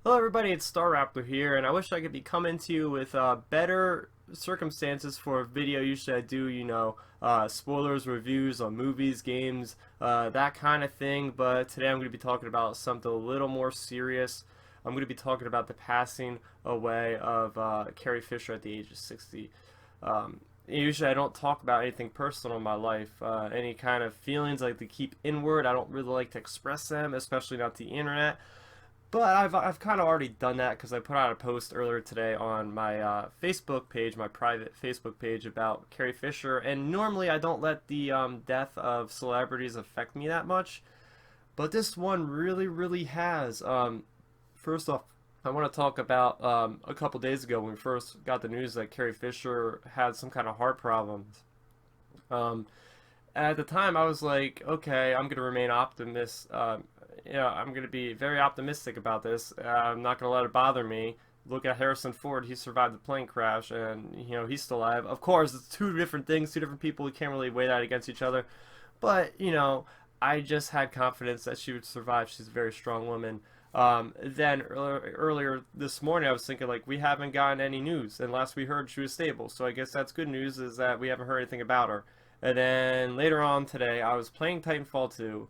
Hello everybody, it's Starrapter here, and I wish I could be coming to you with better circumstances for a video. Usually I do, spoilers, reviews on movies, games, that kind of thing, but today I'm going to be talking about something a little more serious. I'm going to be talking about the passing away of Carrie Fisher at the age of 60. Usually I don't talk about anything personal in my life, any kind of feelings I like to keep inward. I don't really like to express them, especially not the internet. But I've kind of already done that because I put out a post earlier today on my Facebook page, my private Facebook page about Carrie Fisher. And normally I don't let the death of celebrities affect me that much, but this one really, really has. First off, I want to talk about a couple days ago when we first got the news that Carrie Fisher had some kind of heart problems. Um, at the time, I was like, okay, I'm gonna remain optimist. I'm gonna be very optimistic about this. I'm not gonna let it bother me. Look at Harrison Ford; he survived the plane crash, and he's still alive. Of course, it's two different things, two different people. We can't really weigh that against each other. But I just had confidence that she would survive. She's a very strong woman. Then earlier this morning, I was thinking like we haven't gotten any news, and last we heard she was stable. So I guess that's good news is that we haven't heard anything about her. And then later on today, I was playing Titanfall 2.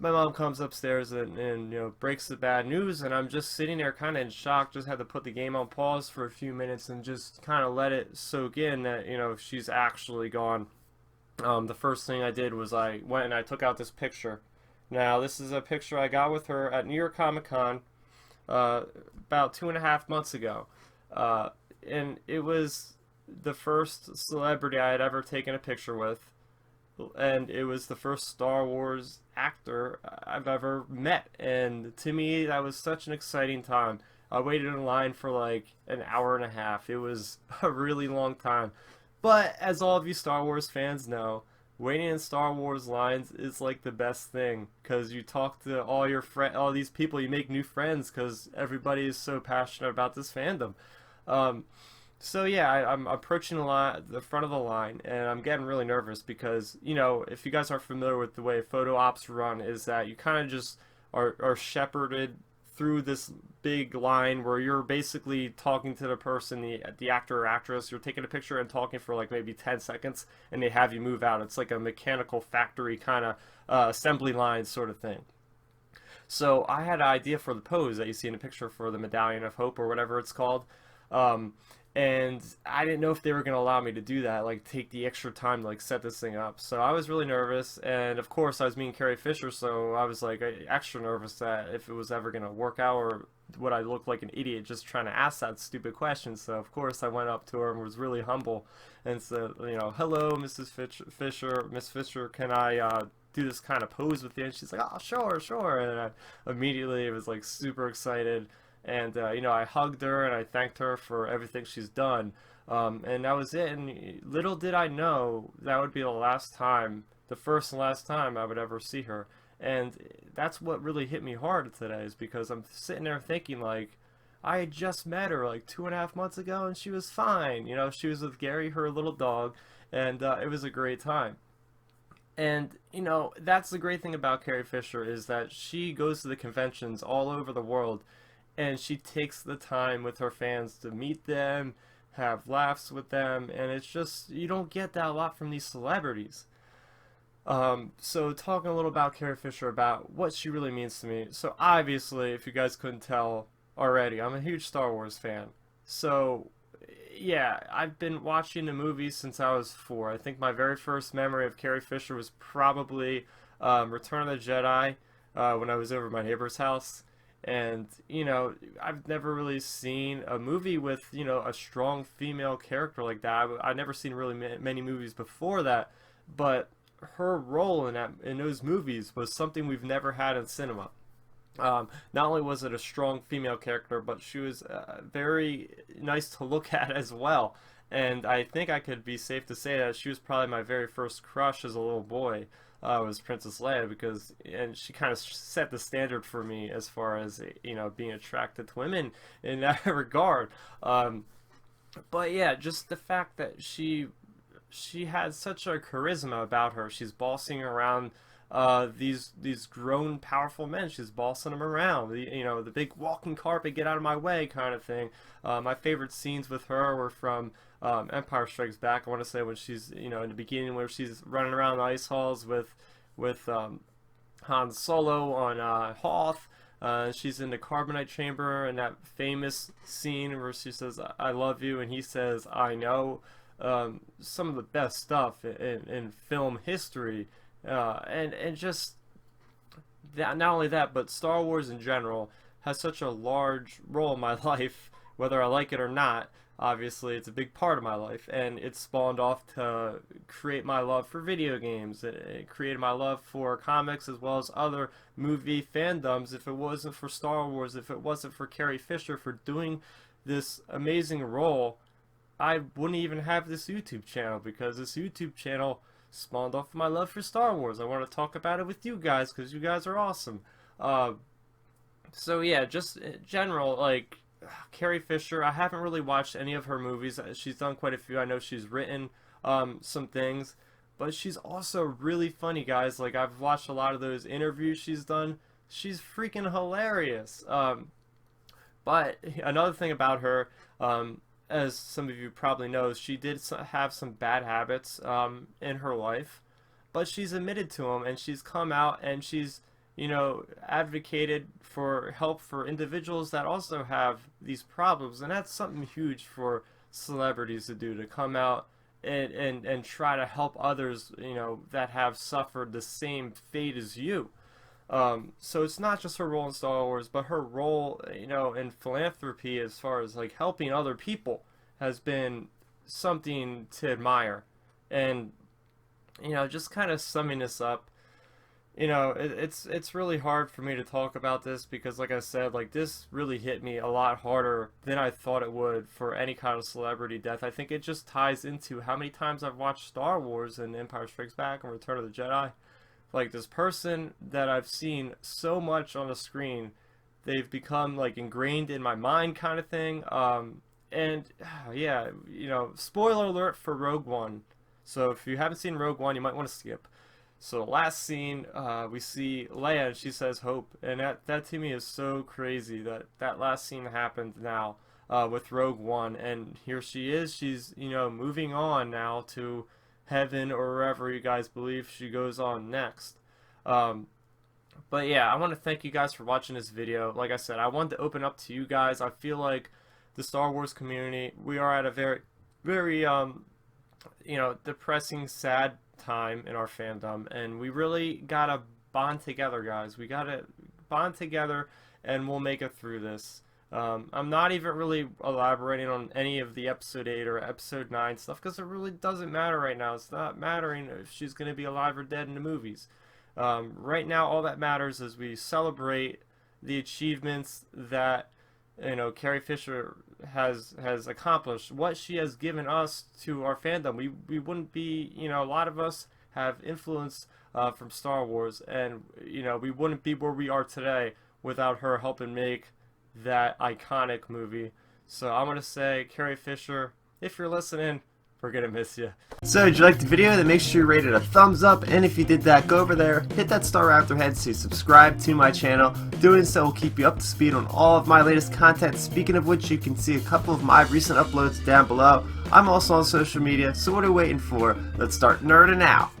My mom comes upstairs and breaks the bad news, and I'm just sitting there kind of in shock. Just had to put the game on pause for a few minutes and just kind of let it soak in that she's actually gone. The first thing I did was I went and I took out this picture. Now this is a picture I got with her at New York Comic Con uh, about 2.5 months ago, and it was the first celebrity I had ever taken a picture with, and it was the first Star Wars actor I've ever met. And to me, that was such an exciting time. I waited in line for like an hour and a half. It was a really long time. But as all of you Star Wars fans know, waiting in Star Wars lines is like the best thing because you talk to all these people, you make new friends because everybody is so passionate about this fandom. Um, so yeah, I'm approaching the front of the line, and I'm getting really nervous because if you guys aren't familiar with the way photo ops run, is that you kind of just are shepherded through this big line where you're basically talking to the person, the actor or actress. You're taking a picture and talking for like maybe 10 seconds, and they have you move out. It's like a mechanical factory kind of assembly line sort of thing. So I had an idea for the pose that you see in the picture for the Medallion of Hope or whatever it's called. Um, and I didn't know if they were going to allow me to do that, like take the extra time to like set this thing up. So I was really nervous, and of course I was meeting Carrie Fisher, so I was like extra nervous that if it was ever going to work out or would I look like an idiot just trying to ask that stupid question. So of course I went up to her and was really humble and said, hello, Mrs. Fisher, Miss Fisher, can I do this kind of pose with you? And she's like, oh, sure, sure. And I immediately was like super excited, and I hugged her and I thanked her for everything she's done. And that was it. And little did I know that would be the first and last time I would ever see her. And that's what really hit me hard today, is because I'm sitting there thinking like, I had just met her like 2.5 months ago, and she was fine. She was with Gary, her little dog, and it was a great time. And that's the great thing about Carrie Fisher, is that she goes to the conventions all over the world, and she takes the time with her fans to meet them, have laughs with them, and it's just you don't get that a lot from these celebrities. So talking a little about Carrie Fisher, about what she really means to me. So obviously, if you guys couldn't tell already, I'm a huge Star Wars fan. So yeah, I've been watching the movies since I was 4. I think my very first memory of Carrie Fisher was probably Return of the Jedi, when I was over at my neighbor's house. And I've never really seen a movie with a strong female character like that. I've never seen really many movies before that, but her role in those movies was something we've never had in cinema. Not only was it a strong female character, but she was very nice to look at as well. And I think I could be safe to say that she was probably my very first crush as a little boy. Was Princess Leia, and she kind of set the standard for me as far as being attracted to women in that regard. But yeah, just the fact that she had such a charisma about her. She's bossing around these grown powerful men. She's bossing them around. The big walking carpet, get out of my way kind of thing. My favorite scenes with her were from Empire Strikes Back. I want to say when she's in the beginning where she's running around the ice halls with Han Solo on Hoth. She's in the carbonite chamber, and that famous scene where she says, "I love you," and he says, "I know." Some of the best stuff in film history, and just that. Not only that, but Star Wars in general has such a large role in my life, whether I like it or not. Obviously, it's a big part of my life, and it spawned off to create my love for video games. It created my love for comics as well as other movie fandoms. If it wasn't for Star Wars, if it wasn't for Carrie Fisher for doing this amazing role, I wouldn't even have this YouTube channel, because this YouTube channel spawned off my love for Star Wars. I want to talk about it with you guys because you guys are awesome. So yeah, just in general, like, Carrie Fisher, I haven't really watched any of her movies. She's done quite a few. I know she's written some things, but she's also really funny, guys. Like, I've watched a lot of those interviews she's done. She's freaking hilarious. But another thing about her, as some of you probably know, she did have some bad habits in her life, but she's admitted to them, and she's come out and she's advocated for help for individuals that also have these problems. And that's something huge for celebrities to do, to come out and try to help others that have suffered the same fate as you. So it's not just her role in Star Wars, but her role in philanthropy, as far as like helping other people, has been something to admire. And just kind of summing this up, it's really hard for me to talk about this because, like I said, like, this really hit me a lot harder than I thought it would for any kind of celebrity death. I think it just ties into how many times I've watched Star Wars and Empire Strikes Back and Return of the Jedi. Like, this person that I've seen so much on the screen, they've become like ingrained in my mind kind of thing. And yeah, spoiler alert for Rogue One. So if you haven't seen Rogue One, you might want to skip. So the last scene, we see Leia, and she says hope, and that to me is so crazy that last scene happened now with Rogue One, and here she is. She's moving on now to heaven or wherever you guys believe she goes on next. But yeah, I want to thank you guys for watching this video. Like I said, I wanted to open up to you guys. I feel like the Star Wars community, we are at a very, very depressing, sad time in our fandom, and we really gotta bond together, guys. We gotta bond together, and we'll make it through this. I'm not even really elaborating on any of the episode 8 or episode 9 stuff, because it really doesn't matter right now. It's not mattering if she's gonna be alive or dead in the movies. Right now, all that matters is we celebrate the achievements that Carrie Fisher has accomplished, what she has given us to our fandom. We wouldn't be, a lot of us have influence from Star Wars, and we wouldn't be where we are today without her helping make that iconic movie. So I want to say, Carrie Fisher, if you're listening, we're gonna miss you. So, did you like the video? Then make sure you rate it a thumbs up, and if you did that, go over there, hit that Starrapter head to subscribe to my channel. Doing so will keep you up to speed on all of my latest content, speaking of which, you can see a couple of my recent uploads down below. I'm also on social media, so what are you waiting for? Let's start nerding out.